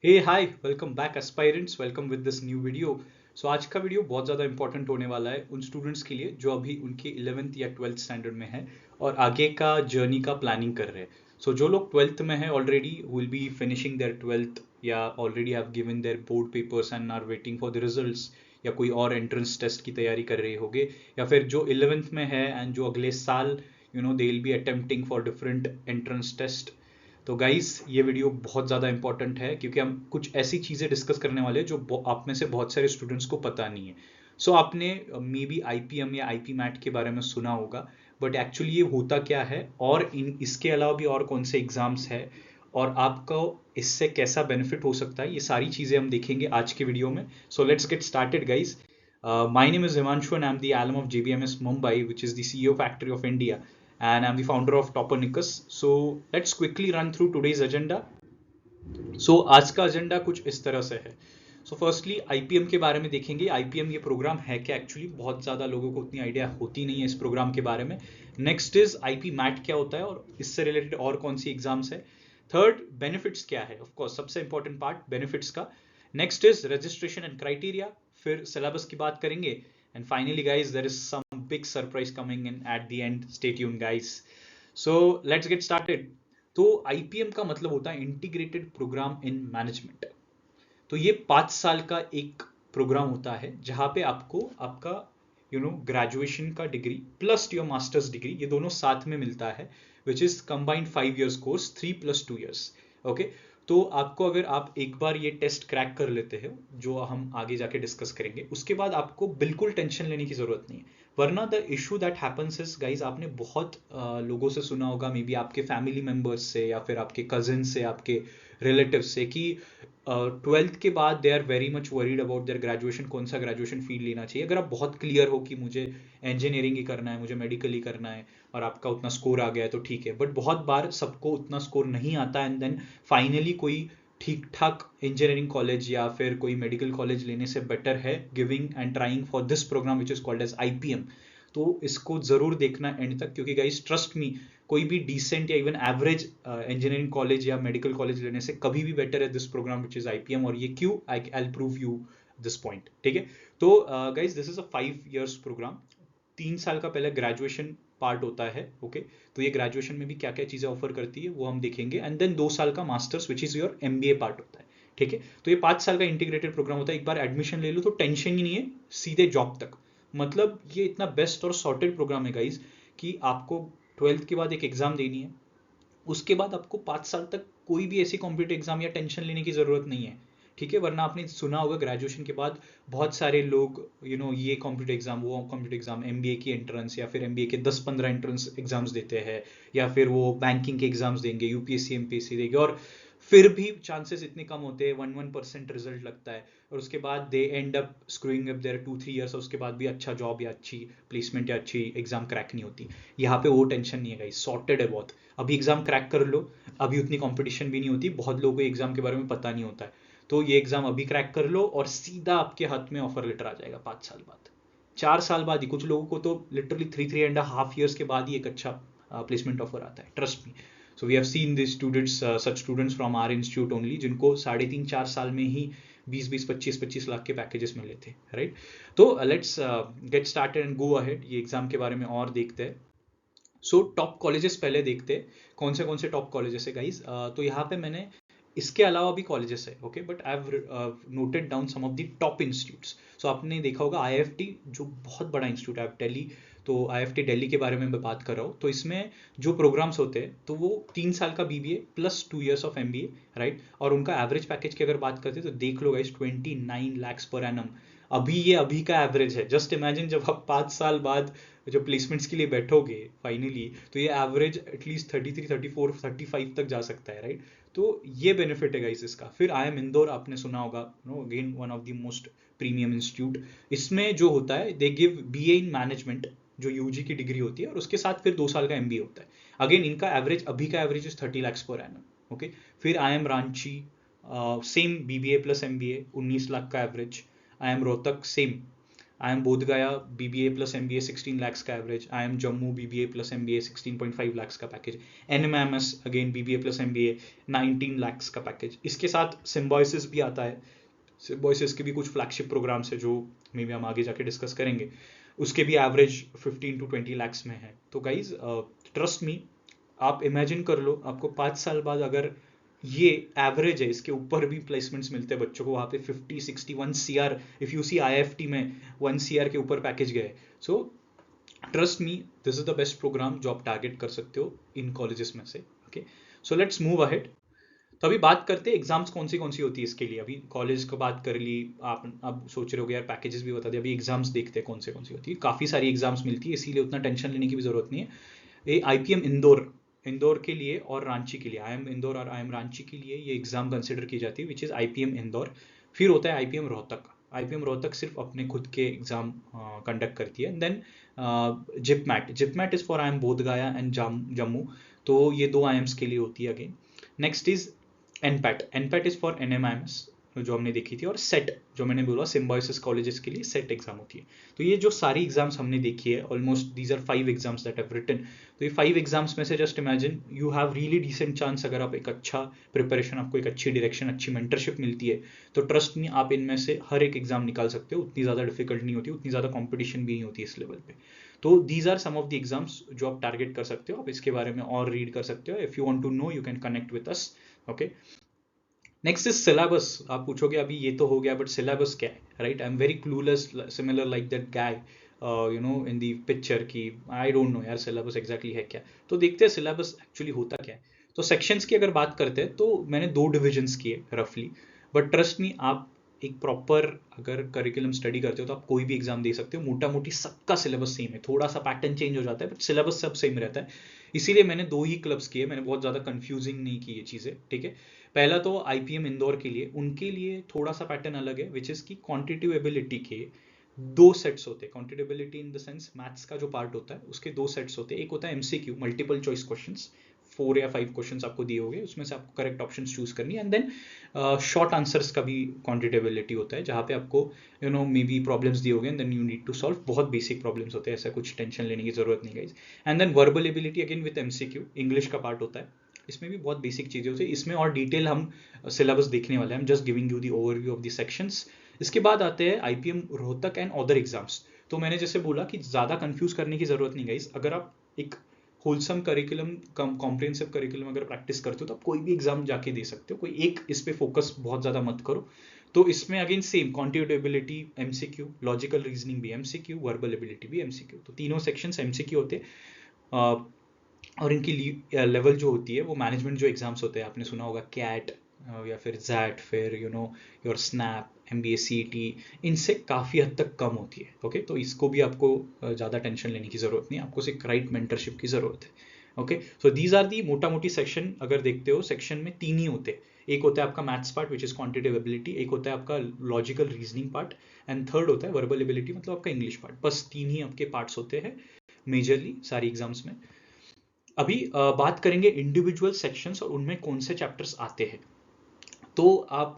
Hey hi welcome back aspirants welcome with this new video. So आज का video बहुत ज़्यादा इंपॉर्टेंट होने वाला है उन स्टूडेंट्स के लिए जो अभी उनके 11th या 12th स्टैंडर्ड में है और आगे का जर्नी का प्लानिंग कर रहे हैं। सो जो लोग 12th में है already will be finishing their 12th या already have given their board papers and are waiting for the results, या कोई और एंट्रेंस टेस्ट की तैयारी कर रहे होगे, या फिर जो 11th में है एंड जो अगले साल they will be attempting for different entrance test. तो गाइस ये वीडियो बहुत ज़्यादा इंपॉर्टेंट है क्योंकि हम कुछ ऐसी चीज़ें डिस्कस करने वाले हैं जो आप में से बहुत सारे स्टूडेंट्स को पता नहीं है। सो आपने मे बी आईपीएम या आईपी मैट के बारे में सुना होगा, बट एक्चुअली ये होता क्या है और इसके अलावा भी और कौन से एग्जाम्स है और आपको इससे कैसा बेनिफिट हो सकता है, ये सारी चीज़ें हम देखेंगे आज के वीडियो में। सो let's get started guys. My name is Himanshu and I'm the alum of JBMS Mumbai, which is the CEO factory of India, and I'm the founder of Toponicus. So let's quickly run through today's agenda. So आज का agenda कुछ इस तरह से है। So firstly IPM के बारे में देखेंगे। आईपीएम ये प्रोग्राम है क्या, एक्चुअली बहुत ज़्यादा लोगों को उतनी आइडिया होती नहीं है इस प्रोग्राम के बारे में। नेक्स्ट इज आईपी मैट क्या होता है और इससे रिलेटेड और कौन सी एग्जाम्स है। थर्ड, बेनिफिट्स क्या है, ऑफ कोर्स सबसे इंपॉर्टेंट पार्ट बेनिफिट्स का। Next is registration and criteria, फिर सिलेबस की बात करेंगे, and finally guys there is some big surprise coming in at the end, stay tuned guys. So let's get started. तो IPM का मतलब होता है इंटीग्रेटेड प्रोग्राम इन मैनेजमेंट। तो ये 5 साल का एक प्रोग्राम होता है जहां पे आपको आपका ग्रेजुएशन का degree plus your masters degree, ये दोनों साथ में मिलता है, which is combined 5 years course, 3 + 2 years। Okay, तो आपको अगर आप एक बार ये टेस्ट क्रैक कर लेते हैं, जो हम आगे जाके डिस्कस करेंगे, उसके बाद आपको बिल्कुल टेंशन लेने की जरूरत नहीं है। वरना the issue that happens is guys, आपने बहुत लोगों से सुना होगा, मे बी आपके फैमिली मेंबर्स से या फिर आपके कजिन से, आपके रिलेटिव से, कि 12th के बाद they are very much worried about their graduation, कौन सा ग्रेजुएशन फील्ड लेना चाहिए। अगर आप बहुत क्लियर हो कि मुझे इंजीनियरिंग ही करना है, मुझे मेडिकल ही करना है, और आपका उतना स्कोर आ गया है तो ठीक है, बट बहुत बार सबको उतना स्कोर नहीं आता एंड देन फाइनली कोई ठीक ठाक इंजीनियरिंग कॉलेज या फिर कोई मेडिकल कॉलेज लेने से बेटर है giving and trying for this program which is called as IPM. तो इसको जरूर देखना एंड तक, क्योंकि गाइस ट्रस्ट मी, कोई भी डिसेंट या इवन एवरेज इंजीनियरिंग कॉलेज या मेडिकल कॉलेज लेने से कभी भी बेटर है this program which is IPM. और ये क्यों, I prove you this point, ठीक है। तो guys this is a 5 years program. 3 साल का पहले ग्रेजुएशन पार्ट होता है, ओके। तो ये ग्रेजुएशन में भी क्या क्या चीज़ें ऑफर करती है वो हम देखेंगे, एंड देन 2 साल का masters which is your MBA part होता है, ठीक है। तो ये 5 साल का इंटीग्रेटेड प्रोग्राम होता है। एक बार एडमिशन ले लो तो टेंशन ही नहीं है, सीधे जॉब तक। मतलब ये इतना बेस्ट और सॉर्टेड प्रोग्राम है गाइज कि आपको 12th के बाद एक एग्जाम देनी है, उसके बाद आपको 5 साल तक कोई भी ऐसी कॉम्पिटिटिव एग्जाम या टेंशन लेने की जरूरत नहीं है, ठीक है। वरना आपने सुना होगा ग्रेजुएशन के बाद बहुत सारे लोग ये कॉम्पिटिटिव एग्जाम, वो कॉम्पिटिटिव एग्जाम, एमबीए की एंट्रेंस या फिर एमबीए के 10-15 एंट्रेंस एग्जाम्स देते हैं, या फिर वो बैंकिंग के एग्जाम्स देंगे, यूपीएससी एमपीएससी देंगे, और फिर भी चांसेस इतने कम होते हैं, 1% रिजल्ट लगता है, और उसके बाद they end up screwing up their 2-3 years, और उसके बाद भी अच्छा जॉब या अच्छी प्लेसमेंट या अच्छी एग्जाम क्रैक नहीं होती। यहाँ पे वो टेंशन नहीं है गाइस, सॉर्टेड है बहुत। अभी एग्जाम क्रैक कर लो, अभी उतनी कंपटीशन भी नहीं होती, बहुत लोगों को एग्जाम के बारे में पता नहीं होता है, तो ये एग्जाम अभी क्रैक कर लो और सीधा आपके हाथ में ऑफर लेटर आ जाएगा 5 साल बाद, 4 साल बाद ही। कुछ लोगों को तो लिटरली 3-3.5 years के बाद ही एक अच्छा प्लेसमेंट ऑफर आता है, trust me. So we have seen this students, such students from our institute only, जिनको 3.5-4 साल में ही 20-20, 25-25 लाख के पैकेजेस मिले थे, राइट। तो let's get started and go ahead, ये एग्जाम के बारे में और देखते हैं। सो टॉप कॉलेजेस पहले देखते हैं, कौन से टॉप कॉलेजेस है गाइस। तो यहाँ पे मैंने इसके अलावा भी कॉलेजेस है, okay, but I have noted down some of the top institutes. So आपने देखा होगा आईएफटी, जो बहुत बड़ा इंस्टीट्यूट है दिल्ली, तो आईएफटी दिल्ली के बारे में मैं बात कर रहा हूँ। तो इसमें जो प्रोग्राम्स होते हैं, तो वो 3 साल का BBA plus 2 years of MBA, right. और उनका एवरेज पैकेज की अगर बात करते हैं तो देख लो गाइस, 29 lakhs पर एनम। अभी ये अभी का एवरेज है, जस्ट इमेजिन जब आप 5 साल बाद जब प्लेसमेंट्स के लिए बैठोगे फाइनली, तो ये एवरेज एटलीस्ट 33, 34, 35 तक जा सकता है, राइट। तो ये बेनिफिट है गाइस इसका। फिर आई एम इंदौर, आपने सुना होगा, no, again one of the most premium institute. इसमें जो होता है, they give BA in management, जो यूजी की डिग्री होती है, और उसके साथ फिर 2 साल का एमबीए होता है। अगेन इनका एवरेज, अभी का average is 30 lakhs per annum, okay. फिर IIM Ranchi, same BBA plus MBA, 19 lakh का average. IIM Rohtak, same IIM Bodh Gaya BBA plus MBA 16 lakhs का average, IIM Jammu BBA plus MBA 16.5 lakhs का package, NMIMS again BBA plus MBA 19 lakhs का package. इसके साथ Symbiosis भी आता है, Symbiosis के भी कुछ फ्लैगशिप प्रोग्राम्स है जो मे बी हम आगे जाके डिस्कस करेंगे, उसके भी एवरेज 15 to 20 lakhs में है। तो गाइज ट्रस्ट मी, आप इमेजिन कर लो आपको 5 साल बाद अगर ये एवरेज है, इसके ऊपर भी प्लेसमेंट्स मिलते हैं बच्चों को वहाँ पे 50, 60, 1 CR, if you see IIFT में 1 CR के ऊपर पैकेज गए। So trust me, this is the best program जो आप टारगेट कर सकते हो इन कॉलेजेस में से। Okay, so let's move ahead. तो अभी बात करते हैं एग्जाम्स कौन सी होती है इसके लिए। अभी कॉलेज का बात कर ली, आप अब सोच रहे हो यार पैकेजेस भी बता दिए, अभी एग्जाम्स देखते हैं कौन सी होती है। काफ़ी सारी एग्जाम्स मिलती है, इसीलिए उतना टेंशन लेने की भी जरूरत नहीं है। ये IPM इंदौर के लिए और रांची के लिए, IIM इंदौर और IIM रांची के लिए ये एग्जाम कंसिडर की जाती है, विच इज़ IPM इंदौर। फिर होता है IPM रोहतक। IPM रोहतक सिर्फ अपने खुद के एग्जाम कंडक्ट करती है। देन जिपमैट इज़ फॉर IIM बोध गया एंड जम्मू, तो ये 2 IIMs के लिए होती है again. Next is NPAT is for NMIMS जो हमने देखी थी, और सेट जो मैंने बोला सिम्बॉयसिस कॉलेजेस के लिए सेट एग्जाम होती है। तो ये जो सारी एग्जाम्स हमने देखी है, almost these are 5 exams that have written. तो ये 5 एग्जाम्स में से just imagine you have really decent chance, अगर आप एक अच्छा प्रिपरेशन, आपको एक अच्छी डायरेक्शन, अच्छी मेंटरशिप मिलती है, तो ट्रस्ट मी आप इनमें से हर एक एग्जाम निकाल सकते हो। उतनी ज़्यादा डिफिकल्ट नहीं होती, उतनी ज़्यादा कॉम्पिटिशन भी नहीं होती इस लेवल पे। तो these are some of the exams जो आप टारगेट कर सकते हो। आप इसके बारे में और रीड कर सकते हो। If you want to know you can connect with us. Okay, next is syllabus. आप पूछोगे अभी ये तो हो गया, बट सिलेबस क्या है, right? I am very clueless, similar like that guy you know in the picture की आई डोंट नो यार सिलेबस एग्जैक्टली है क्या। तो देखते हैं सिलेबस एक्चुअली होता क्या है। तो सेक्शंस की अगर बात करते हैं तो मैंने 2 डिविजन्स किए रफली, बट ट्रस्ट मी आप एक प्रॉपर अगर करिकुलम स्टडी करते हो तो आप कोई भी एग्जाम दे सकते हो। मोटा मोटी सबका सिलेबस सेम है, थोड़ा सा पैटर्न चेंज हो जाता है बट सिलेबस सब सेम रहता है। इसीलिए मैंने 2 ही क्लब्स किए, मैंने बहुत ज़्यादा कंफ्यूजिंग नहीं की ये चीज़ें, ठीक है। पहला तो IPM इंदौर के लिए, उनके लिए थोड़ा सा पैटर्न अलग है, विच इज़ की क्वांटिटेटिव एबिलिटी के 2 सेट्स होते हैं। Quantitative ability in the sense maths का जो पार्ट होता है उसके 2 सेट्स होते हैं। एक होता है MCQ, मल्टीपल चॉइस क्वेश्चंस, 4 या 5 क्वेश्चंस आपको दिए होंगे, उसमें से आपको करेक्ट ऑप्शन चूज करनी है। एंड देन शॉर्ट आंसर्स का भी क्वांटिटेटिव एबिलिटी होता है, जहाँ पे आपको you know may be problems दिए होंगे and then you need to solve. बहुत बेसिक प्रॉब्लम्स होते हैं, ऐसा कुछ टेंशन लेने की जरूरत नहीं guys. And then verbal ability again with MCQ, English का पार्ट होता है, इसमें भी बहुत बेसिक चीजें होती है। इसमें और डिटेल हम सिलेबस देखने वाले हैं, just giving you the overview of the sections. इसके बाद आते हैं IPM Rohtak and other exams. तो मैंने जैसे बोला कि ज़्यादा कंफ्यूज करने की जरूरत नहीं गाइस। अगर आप एक होलसम करिकुलम, कॉम्प्रिहेंसिव करिकुलम अगर प्रैक्टिस करते हो तो आप कोई भी एग्जाम जाके दे सकते हो। कोई एक इस पे फोकस बहुत ज़्यादा मत करो। तो इसमें again same quantitative ability MCQ, logical reasoning भी MCQ, वर्बल एबिलिटी भी MCQ, तो तीनों सेक्शंस MCQ होते हैं। और इनकी लेवल जो होती है वो मैनेजमेंट जो एग्जाम्स होते हैं, आपने सुना होगा CAT या फिर ZAT, फिर you know your snap, MBA CET, इनसे काफ़ी हद तक कम होती है। ओके, तो इसको भी आपको ज़्यादा टेंशन लेने की ज़रूरत नहीं है, आपको सिर्फ राइट मेंटरशिप की ज़रूरत है। Okay, so these are the मोटा मोटी सेक्शन। अगर देखते हो सेक्शन में 3 ही होते हैं। एक होता है आपका maths part which is quantitative ability, एक होता है आपका logical reasoning part, and third होता है वर्बल एबिलिटी, मतलब आपका इंग्लिश पार्ट। बस 3 ही आपके पार्ट्स होते हैं मेजरली सारी एग्जाम्स में। अभी बात करेंगे इंडिविजुअल सेक्शंस और उनमें कौन से चैप्टर्स आते हैं। तो आप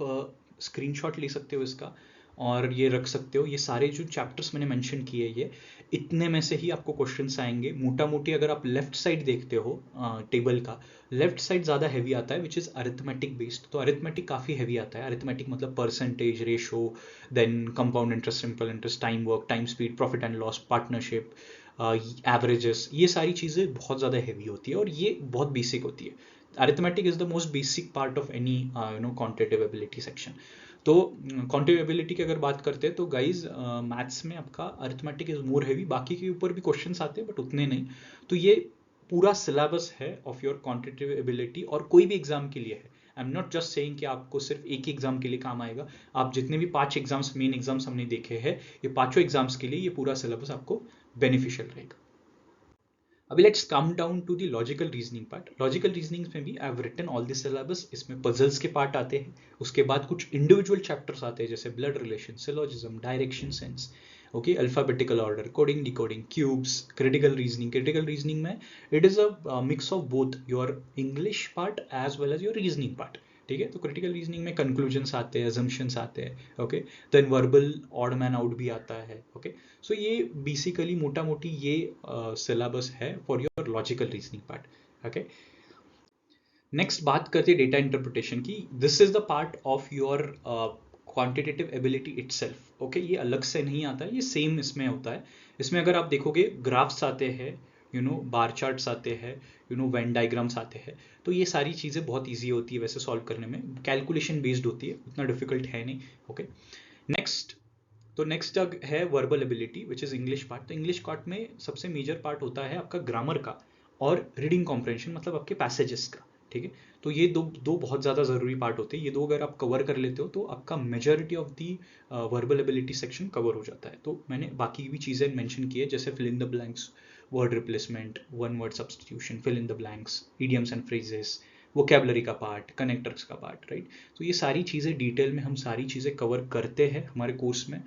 स्क्रीनशॉट ले सकते हो इसका और ये रख सकते हो। ये सारे जो चैप्टर्स मैंने मेंशन किए, ये इतने में से ही आपको क्वेश्चंस आएंगे। मोटा मोटी अगर आप लेफ्ट साइड देखते हो टेबल का, लेफ्ट साइड ज़्यादा हैवी आता है विच इज़ अरिथमेटिक बेस्ड। तो अरिथमेटिक काफ़ी हैवी आता है। अरिथमेटिक मतलब percentage, ratio, then compound interest, simple interest, time work, time speed, profit and loss, partnership, averages, ये सारी चीज़ें बहुत ज़्यादा हैवी होती है और ये बहुत बेसिक होती है। Arithmetic is the most basic part of any you know quantitative ability section. तो क्वांटिटेटिव एबिलिटी की अगर बात करते हैं तो गाइज मैथ्स में आपका अरिथमेटिक इज मोर हैवी, बाकी के ऊपर भी क्वेश्चंस आते हैं बट उतने नहीं। तो ये पूरा सिलेबस है ऑफ योर क्वांटिटेटिव एबिलिटी और कोई भी एग्जाम के लिए है। I am not just saying कि आपको सिर्फ एक ही एग्जाम के लिए काम आएगा। आप जितने भी 5 एग्जाम्स, मेन एग्जाम्स हमने देखे हैं, ये 5 एग्जाम्स के लिए ये पूरा सिलेबस आपको बेनिफिशियल रहेगा। अभी let's come down to the logical reasoning part. Logical reasoning में भी I have written all the syllabus. इसमें पजल्स के पार्ट आते हैं, उसके बाद कुछ इंडिविजुअल चैप्टर्स आते हैं जैसे blood relation, syllogism, direction sense, okay, alphabetical order, coding, decoding, cubes, critical reasoning. Critical reasoning में it is a mix of both your English part as well as your reasoning part, ठीक है। तो critical reasoning में conclusions आते हैं, assumptions आते हैं, okay. Then verbal odd man out भी आता है, ओके। सो ये बेसिकली मोटा मोटी ये सिलेबस है for your logical reasoning part, okay. Next बात करते हैं डेटा इंटरप्रिटेशन की। This is the part of your quantitative ability itself, okay. ये अलग से नहीं आता है, ये सेम इसमें होता है। इसमें अगर आप देखोगे ग्राफ्स आते हैं, बार चार्ट्स आते हैं, वेन डायग्राम्स आते हैं, तो ये सारी चीज़ें बहुत ईजी होती है वैसे सॉल्व करने में, कैलकुलेशन बेस्ड होती है, उतना डिफिकल्ट है नहीं, ओके। नेक्स्ट, तो नेक्स्ट है verbal ability which is English part. तो इंग्लिश पार्ट में सबसे मेजर पार्ट होता है आपका ग्रामर का और रीडिंग कॉम्प्रहेंशन, मतलब आपके पैसेजेस का, ठीक है। तो ये दो बहुत ज़्यादा ज़रूरी पार्ट होते हैं। ये दो अगर आप कवर कर लेते हो तो आपका majority of the verbal ability section cover हो जाता है। तो मैंने बाकी भी चीज़ें मेंशन की है, जैसे fill in the blanks, word replacement, one word substitution, fill in the blanks, idioms and phrases, vocabulary का पार्ट, कनेक्टर्स का पार्ट, राइट। तो ये सारी चीज़ें डिटेल में हम सारी चीज़ें कवर करते हैं हमारे कोर्स में,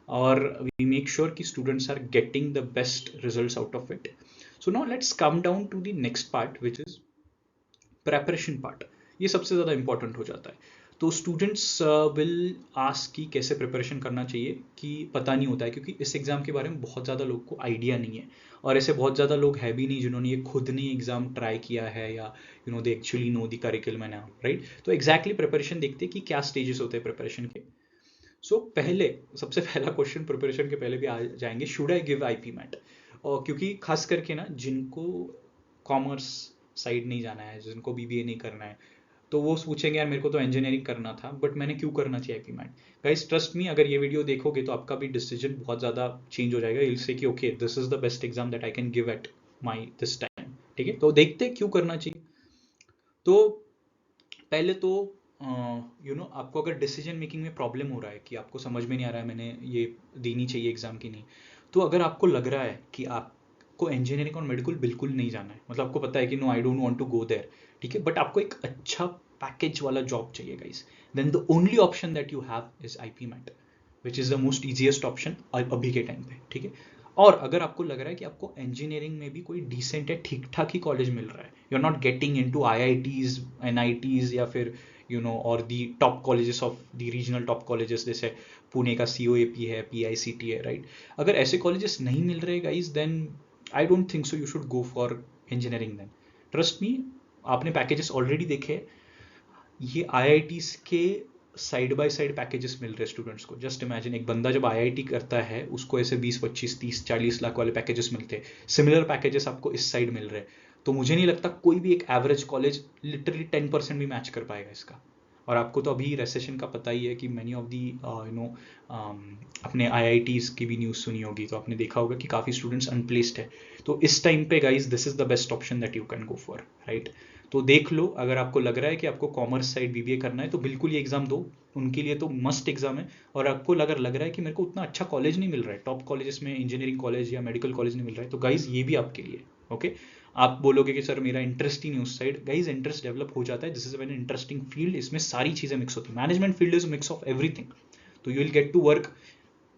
और वी मेक श्योर कि students are getting the best results out of it. So now let's come down to the next part which is preparation part. ये सबसे ज़्यादा इंपॉर्टेंट हो जाता है। तो स्टूडेंट्स विल आस्क कि कैसे प्रिपरेशन करना चाहिए, कि पता नहीं होता है, क्योंकि इस एग्ज़ाम के बारे में बहुत ज़्यादा लोग को आइडिया नहीं है, और ऐसे बहुत ज़्यादा लोग है भी नहीं जिन्होंने ये खुद नहीं एग्ज़ाम ट्राई किया है, या they actually know the curriculum and all, right. तो एग्जैक्टली प्रिपरेशन देखते हैं कि क्या स्टेजेस होते हैं प्रिपरेशन के। सो पहले, सबसे पहला क्वेश्चन प्रिपरेशन के पहले भी आ जाएंगे, should I give IPMAT. और क्योंकि खास करके ना जिनको कॉमर्स साइड नहीं जाना है, जिनको बीबीए नहीं करना है, तो वो पूछेंगे यार मेरे को तो इंजीनियरिंग करना था, बट मैंने क्यों करना चाहिए IPMAT. Guys trust me, अगर ये वीडियो देखोगे तो आपका भी डिसीजन बहुत ज़्यादा चेंज हो जाएगा। यू विल से कि okay this is the best exam that I can give at my this time, ठीक है। तो देखते क्यों करना चाहिए। तो पहले तो आपको अगर डिसीजन मेकिंग में प्रॉब्लम हो रहा है, कि आपको समझ में नहीं आ रहा है मैंने ये देनी चाहिए एग्जाम की नहीं, तो अगर आपको लग रहा है कि आपको इंजीनियरिंग और मेडिकल बिल्कुल नहीं जाना है, मतलब आपको पता है कि no I don't want to go there, ठीक है, बट आपको एक अच्छा पैकेज वाला जॉब चाहिए guys, then the only option that you have is IPMAT, which is the most easiest option अभी के टाइम पे, ठीक है। और अगर आपको लग रहा है कि आपको इंजीनियरिंग में भी कोई डिसेंट है, ठीक ठाक ही कॉलेज मिल रहा है, you are not getting into IITs, NITs, या फिर और the top colleges of the regional top colleges, जैसे पुणे का सीओएपी है, पीआईसीटी है, राइट। अगर ऐसे कॉलेजेस नहीं मिल रहे guys, then I don't think so you should go for engineering. Then trust me, आपने पैकेजेस ऑलरेडी देखे, ये आईआईटीज के साइड बाय साइड पैकेजेस मिल रहे हैं स्टूडेंट्स को। जस्ट इमेजिन, एक बंदा जब आईआईटी करता है उसको ऐसे 20, 25, 30, 40 लाख वाले पैकेजेस मिलते हैं, सिमिलर पैकेजेस आपको इस साइड मिल रहे हैं। तो मुझे नहीं लगता कोई भी एक एवरेज कॉलेज लिटरली 10% भी मैच कर पाएगा इसका। और आपको तो अभी रेसेशन का पता ही है कि मैनी ऑफ दी अपने आईआईटीज की भी न्यूज़ सुनी होगी, तो आपने देखा होगा कि काफ़ी स्टूडेंट्स अनप्लेस्ड है। तो इस टाइम पे guys this is the best option that you can go for, right. तो देख लो, अगर आपको लग रहा है कि आपको कॉमर्स साइड बीबीए करना है तो बिल्कुल ये एग्जाम दो, उनके लिए तो मस्ट एग्जाम है। और आपको अगर लग रहा है कि मेरे को उतना अच्छा कॉलेज नहीं मिल रहा है, टॉप कॉलेजेस में इंजीनियरिंग कॉलेज या मेडिकल कॉलेज नहीं मिल रहा है, तो गाइज ये भी आपके लिए, ओके। आप बोलोगे कि सर मेरा इंटरेस्ट ही नहीं उस साइड, गाइज इंटरेस्ट डेवलप हो जाता है, this is very interesting field, इसमें सारी चीज़ें मिक्स होती है, management field is mix of everything. तो you will get to work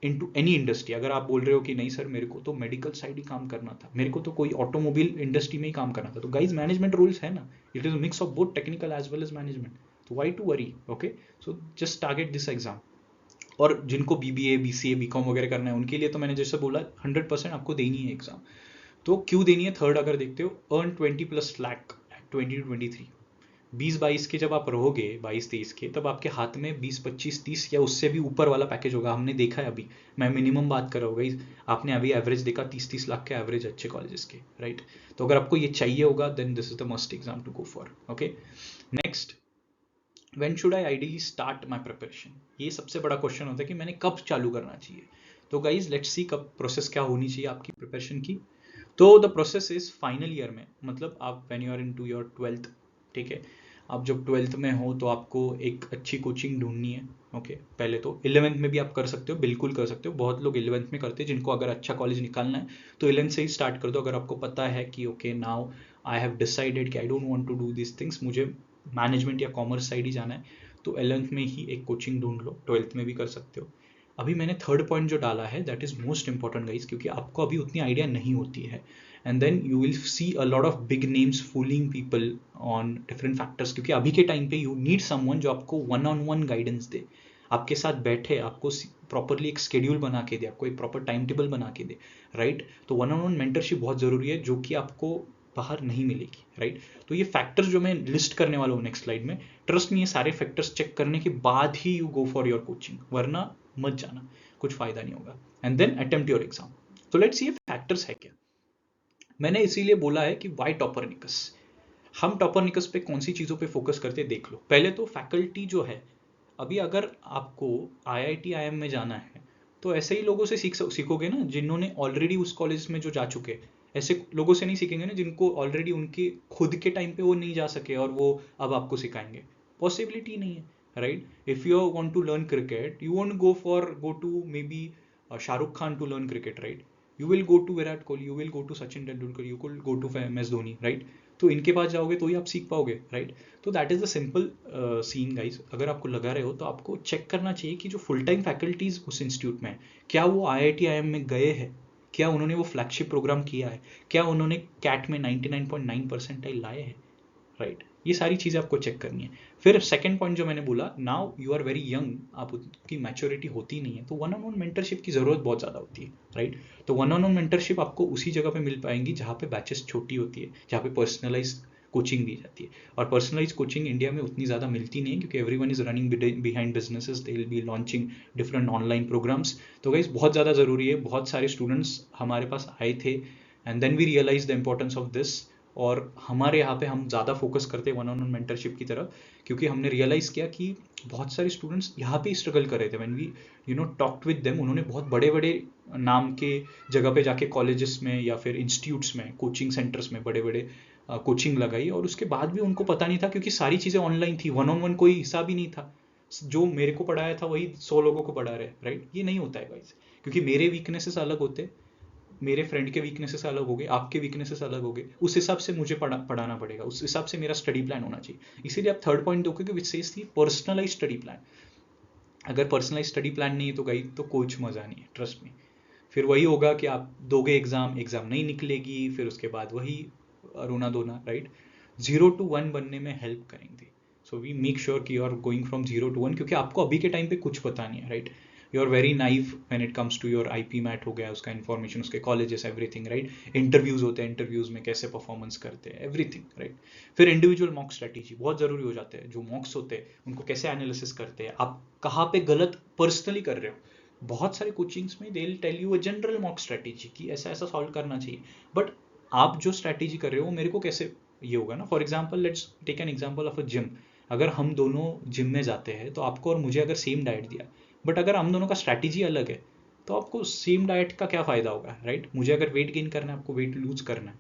into any industry. अगर आप बोल रहे हो कि नहीं सर मेरे को तो मेडिकल साइड ही काम करना था, मेरे को तो कोई ऑटोमोबाइल इंडस्ट्री में ही काम करना था, तो गाइज मैनेजमेंट रूल्स है ना, it is mix of both technical as well as management. तो why to worry, okay. So just target this exam. और जिनको बीबीए, बीसीए, बीकॉम वगैरह करना है उनके लिए तो मैंने जैसे बोला 100% आपको देनी है एग्जाम। तो क्यों देनी है, थर्ड अगर देखते हो, अर्न 20+ लाख 20 to 23, 20-22 के जब आप रहोगे, 22-23 के, तब आपके हाथ में 20-25-30 या उससे भी ऊपर वाला पैकेज होगा। हमने देखा है अभी, मैं मिनिमम बात कर रहा हूँ, आपने अभी एवरेज देखा 30-30 लाख के एवरेज अच्छे कॉलेजेस के, राइट। तो अगर आपको ये चाहिए होगा then this is the must exam to go for, okay. Next, when should I ideally start my preparation. ये सबसे बड़ा क्वेश्चन होता है कि मैंने कब चालू करना चाहिए। तो गाइज लेट्स सी कब प्रोसेस क्या होनी चाहिए आपकी प्रिपरेशन की। तो the process is final year में, मतलब आप when you are into your 12th, ठीक है, आप जब 12th में हो तो आपको एक अच्छी कोचिंग ढूंढनी है, ओके। पहले तो 11th में भी आप कर सकते हो, बिल्कुल कर सकते हो, बहुत लोग 11th में करते हैं। जिनको अगर अच्छा कॉलेज निकालना है तो 11th से ही स्टार्ट कर दो। अगर आपको पता है कि okay now I have decided कि I don't want to do this things, मुझे मैनेजमेंट या कॉमर्स साइड ही जाना है, तो 11th में ही एक कोचिंग ढूंढ लो। 12th में भी कर सकते हो। अभी मैंने थर्ड पॉइंट जो डाला है that is most important guys, क्योंकि आपको अभी उतनी आइडिया नहीं होती है, and then you will see a lot of big names fooling people on different factors, क्योंकि अभी के टाइम पे यू नीड समवन जो आपको वन ऑन वन गाइडेंस दे, आपके साथ बैठे, आपको प्रॉपरली एक शेड्यूल बना के दे, आपको एक प्रॉपर टाइम टेबल बना के दे, राइट। तो वन ऑन वन मेंटरशिप बहुत जरूरी है, जो कि आपको बाहर नहीं मिलेगी, राइट। तो ये फैक्टर्स जो मैं लिस्ट करने वाला हूँ नेक्स्ट स्लाइड में, ट्रस्ट में ये सारे फैक्टर्स चेक करने के बाद ही you go for your coaching, वरना मत जाना, कुछ फायदा नहीं होगा। And then attempt your exam. तो लेट्स सी फैक्टर्स है क्या। मैंने इसीलिए बोला है कि वाई टॉपरनिकस। हम टॉपरनिकस पे कौन सी चीज़ों पे फोकस करते देख लो। पहले तो फैकल्टी जो है, अभी अगर आपको IIT IIM में जाना है तो ऐसे ही लोगों से सीखोगे ना जिन्होंने ऑलरेडी उस कॉलेज में जो जा चुके। ऐसे लोगों से नहीं सीखेंगे ना जिनको ऑलरेडी उनके खुद के टाइम पे वो नहीं जा सके और वो अब आपको सिखाएंगे, पॉसिबिलिटी नहीं है, right. If you want to learn cricket you won't go to maybe Shahrukh Khan to learn cricket, right. You will go to Virat Kohli, you will go to Sachin Tendulkar, you could go to MS Dhoni, right? तो इनके पास जाओगे तो ही आप सीख पाओगे, right. तो that is the simple scene guys. अगर आपको लगा रहे हो तो आपको चेक करना चाहिए कि जो फुल टाइम फैकल्टीज उस इंस्टीट्यूट में है, क्या वो IIT IIM में गए हैं, क्या उन्होंने वो फ्लैगशिप प्रोग्राम किया है, क्या उन्होंने कैट में 99.9 परसेंटाइल लाए हैं, राइट। ये सारी चीज़ें आपको चेक करनी है। फिर सेकंड पॉइंट जो मैंने बोला, now you are very young, आप उसकी मैच्योरिटी होती नहीं है, तो वन ऑन वन मेंटरशिप की ज़रूरत बहुत ज़्यादा होती है, राइट। तो वन ऑन वन मेंटरशिप आपको उसी जगह पे मिल पाएंगी जहाँ पे बैचेस छोटी होती है, जहाँ पे पर्सनलाइज कोचिंग दी जाती है। और पर्सनलाइज कोचिंग इंडिया में उतनी ज़्यादा मिलती नहीं है, क्योंकि everyone is running behind businesses, they will be launching different online programs. तो गाइस बहुत ज़्यादा ज़रूरी है। बहुत सारे स्टूडेंट्स हमारे पास आए थे and then we realize the importance of this, और हमारे यहाँ पे हम ज़्यादा फोकस करते हैं वन ऑन वन मेंटरशिप की तरफ, क्योंकि हमने रियलाइज़ किया कि बहुत सारे स्टूडेंट्स यहाँ पे स्ट्रगल कर रहे थे। When we talked with them, उन्होंने बहुत बड़े बड़े नाम के जगह पे जाके कॉलेजेस में या फिर इंस्टीट्यूट्स में, कोचिंग सेंटर्स में बड़े बड़े कोचिंग लगाई, और उसके बाद भी उनको पता नहीं था, क्योंकि सारी चीज़ें ऑनलाइन थी, वन ऑन वन कोई हिसाब ही नहीं था। जो मेरे को पढ़ाया था वही 100 लोगों को पढ़ा रहे, राइट। ये नहीं होता है गाइस, क्योंकि मेरे वीकनेसेस अलग होते, मेरे फ्रेंड के वीकनेसेस अलग हो गए, आपके वीकनेसेस अलग हो गए, उस हिसाब से मुझे पढ़ाना पड़ेगा, उस हिसाब से मेरा स्टडी प्लान होना चाहिए। इसीलिए आप थर्ड पॉइंट देखोगे विच सेज थी पर्सनलाइज स्टडी प्लान। अगर पर्सनलाइज स्टडी प्लान नहीं है तो गई तो कुछ मजा नहीं है, ट्रस्ट में। फिर वही होगा कि आप दोगे एग्जाम, एग्जाम नहीं निकलेगी, फिर उसके बाद वही रोना धोना, राइट। 0 to 1 बनने में हेल्प करेंगे। सो वी मेक श्योर कि you are going from 0 to 1, क्योंकि आपको अभी के टाइम पे कुछ पता नहीं है, right. You are very naive when it comes to your IP MAT हो गया, उसका इन्फॉर्मेशन, उसके कॉलेजेस, एवरीथिंग, राइट। इंटरव्यूज होते हैं, इंटरव्यूज में कैसे परफॉर्मेंस करते हैं, एवरीथिंग, राइट। फिर इंडिविजुअल मॉक स्ट्रेटेजी बहुत जरूरी हो जाते हैं। जो मॉक्स होते हैं उनको कैसे एनालिसिस करते हैं, आप कहाँ पे गलत पर्सनली कर रहे हो। बहुत सारे कोचिंग्स में they will tell you a general mock strategy कि ऐसा ऐसा सॉल्व करना चाहिए, बट आप जो स्ट्रेटेजी कर रहे हो मेरे को कैसे ये होगा ना। For example let's take an example of a gym. अगर हम दोनों जिम में जाते हैं तो आपको और मुझे अगर सेम डाइट दिया, बट अगर हम दोनों का स्ट्रैटेजी अलग है, तो आपको सेम डाइट का क्या फ़ायदा होगा, राइट। मुझे अगर वेट गेन करना है, आपको वेट लूज करना है,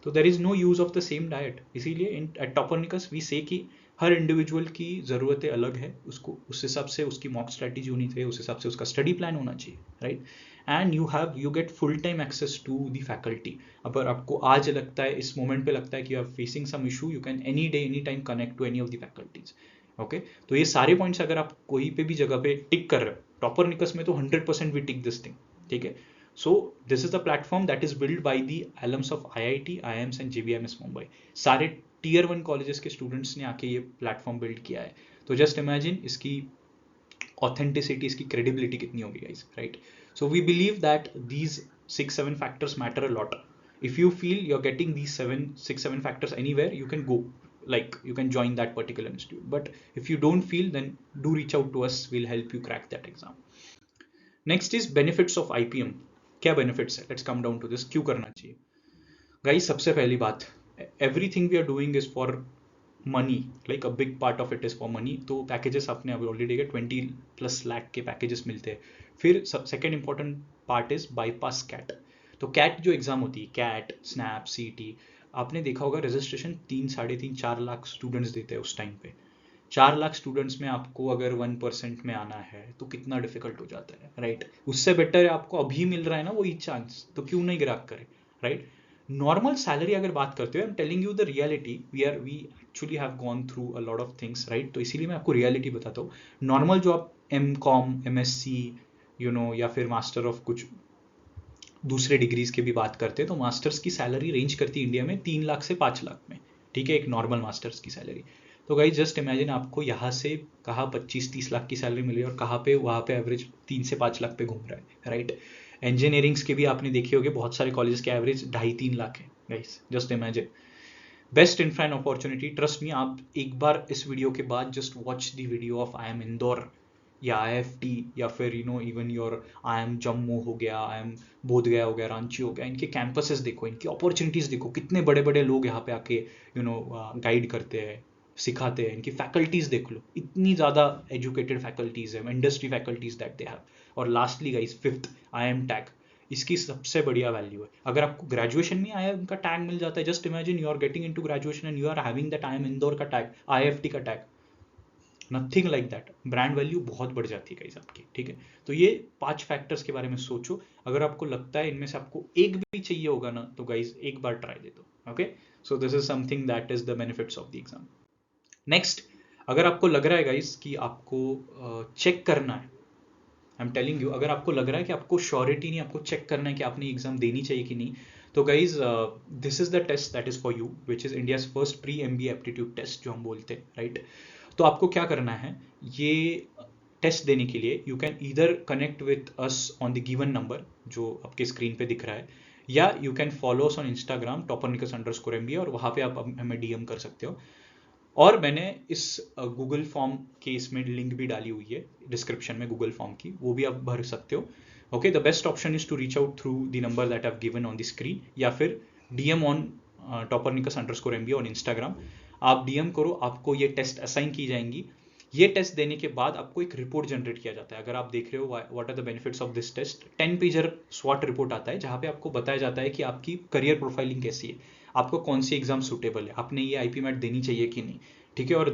तो there is no use of the same diet. इसीलिए एट टॉपरनिकस वी से कि हर इंडिविजुअल की ज़रूरतें अलग है, उसको उस हिसाब से उसकी मॉक स्ट्रैटेजी होनी चाहिए, उस हिसाब से उसका स्टडी प्लान होना चाहिए, right. And you get full time access to the faculty. अगर आपको आज लगता है, इस मोमेंट पे लगता है कि you are facing some issue, you can any day any time connect to any of the faculties, okay. तो ये सारे पॉइंट्स अगर आप कोई पे भी जगह पे टिक कर रहे हो, टॉपरनिकस में तो 100% वी टिक दिस थिंग, ठीक है। So this is the platform that is built by the alums of IIT, IIMs and JBMS Mumbai. सारे Tier 1 कॉलेजेस के स्टूडेंट्स ने आके ये प्लेटफॉर्म बिल्ड किया है। तो जस्ट इमेजिन इसकी ऑथेंटिसिटी, इसकी क्रेडिबिलिटी कितनी होगी guys, right. So we believe that these 6-7 factors matter a lot. If you feel you are getting these 6-7 factors anywhere, you can go, like you can join that particular institute. But if you don't feel, then do reach out to us, we'll help you crack that exam. Next is benefits of IPM। क्या benefits है, let's come down to this. क्यों करना चाहिए guys. सबसे पहली बात, everything we are doing is for money, like a big part of it is for money. तो packages आपने अभी ऑलरेडी देखा, 20+ लाख के पैकेजेस मिलते हैं। फिर second important part is bypass CAT. तो कैट जो एग्जाम होती है, कैट, स्नैप, CT, आपने देखा होगा रजिस्ट्रेशन 3-3.5-4 लाख स्टूडेंट्स देते हैं उस टाइम पे। 4 लाख स्टूडेंट्स में आपको अगर 1% में आना है तो कितना डिफिकल्ट हो जाता है, राइट। उससे बेटर है आपको अभी मिल रहा है ना वही चांस, तो क्यों नहीं ग्रैब करें, राइट। नॉर्मल सैलरी अगर बात करते हो, I am telling you the reality, we actually have gone through a lot of things, right. तो इसीलिए मैं आपको रियलिटी बताता हूँ। नॉर्मल जो आप MCOM, MSc, या फिर मास्टर ऑफ कुछ दूसरे डिग्रीज की भी बात करते हैं तो मास्टर्स की सैलरी रेंज करती है इंडिया में 3 लाख से 5 लाख में, ठीक है, एक नॉर्मल मास्टर्स की सैलरी। तो गाइस जस्ट इमेजिन आपको यहाँ से कहाँ 25-30 लाख की सैलरी मिली और कहाँ पे वहाँ पे एवरेज 3 से 5 लाख पे घूम रहा है, राइट। इंजीनियरिंग्स के भी आपने देखे होंगे बहुत सारे कॉलेज के एवरेज 2.5-3 लाख है guys, just imagine. Best infra and opportunity, trust me, आप एक बार इस वीडियो के बाद just watch the video of I am Indore या IFT या फिर even your I am Jammu हो गया, आई एम बोधगया हो गया, रांची हो गया, इनके कैंपसेस देखो, इनकी अपॉर्चुनिटीज़ देखो, कितने बड़े बड़े लोग यहाँ पे आके गाइड करते हैं, सिखाते हैं, इनकी फैकल्टीज़ देख लो, इतनी ज़्यादा एजुकेटेड फैकल्टीज़ है, industry faculties that they have. और lastly guys, 5th IIM tag, इसकी सबसे बढ़िया वैल्यू है। अगर आपको ग्रेजुएशन में IIM का टैग मिल जाता है, just imagine you are getting into graduation and you are having that IIM Indore का टैग, IFT का tag, nothing like that, brand value बहुत बढ़ जाती है गाइस आपकी, ठीक है। तो ये 5 फैक्टर्स के बारे में सोचो, अगर आपको लगता है इनमें से आपको एक भी चाहिए होगा ना तो गाइस एक बार ट्राई दे दो, okay. So this is something that is the benefits of the exam. Next, अगर आपको लग रहा है गाइस कि आपको चेक करना है, आई एम टेलिंग यू, अगर आपको लग रहा है कि आपको श्योरिटी नहीं, आपको चेक करना है कि आपने एग्जाम देनी चाहिए कि नहीं, तो guys this is the test that is for you, which is India's first pre MBA aptitude test जो हम बोलते हैं, राइट। तो आपको क्या करना है, ये टेस्ट देने के लिए you can either connect with us on the given number जो आपके स्क्रीन पे दिख रहा है, या you can follow us on Instagram topernicus_MBA, और वहाँ पे आप हमें DM कर सकते हो। और मैंने इस गूगल फॉर्म के इसमें लिंक भी डाली हुई है डिस्क्रिप्शन में गूगल फॉर्म की, वो भी आप भर सकते हो, okay. The best option is to reach out through the number that I have given on the screen, या फिर DM on topernicus_MBA on Instagram. आप DM करो, आपको ये टेस्ट असाइन की जाएंगी। ये टेस्ट देने के बाद आपको एक रिपोर्ट जनरेट किया जाता है। अगर आप देख रहे हो what are the benefits of this test, 10 pager SWOT report आता है जहाँ पे आपको बताया जाता है कि आपकी करियर प्रोफाइलिंग कैसी है, आपको कौन सी एग्जाम सूटेबल है, आपने ये IP मैट देनी चाहिए कि नहीं, ठीक है, और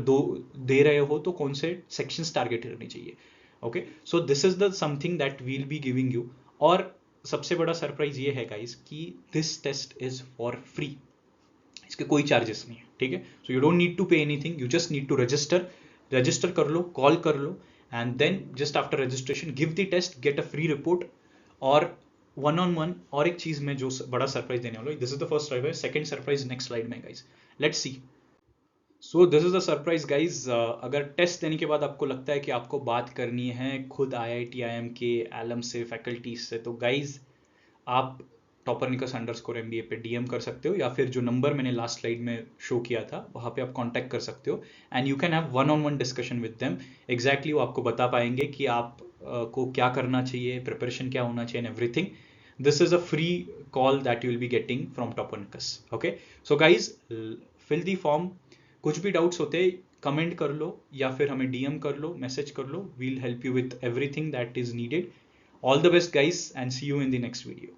दे रहे हो तो कौन से सेक्शंस टारगेट करनी चाहिए, okay. So this is the something that will be giving you. और सबसे बड़ा सरप्राइज ये है गाइस कि this test is for free, इसके कोई चार्जेस नहीं है, ठीक है। So you don't need to pay anything, you just need to register कर लो, कॉल कर लो, and then just after registration give the test, get a free report. और 1-on-1 और एक चीज में जो बड़ा सरप्राइज देने वाला हूं, this is the first surprise, second surprise next slide में guys, let's see. So this is the surprise guys, अगर टेस्ट देने के बाद आपको लगता है कि आपको बात करनी है खुद IIT IIM के एलम से, फैकल्टीज से, तो गाइज आप topernicus_MBA पे DM कर सकते हो, या फिर जो नंबर मैंने लास्ट स्लाइड में शो किया था वहाँ पे आप कांटेक्ट कर सकते हो, and you can have 1-on-1 discussion with them. Exactly वो आपको बता पाएंगे कि आप को क्या करना चाहिए, प्रिपरेशन क्या होना चाहिए, and everything. This is a free call that you will be getting from Topernicus, okay. So guys fill the form, कुछ भी डाउट्स होते कमेंट कर लो या फिर हमें DM कर लो, मैसेज कर लो, will help you with everything that is needed. All the best guys and see you in the next video.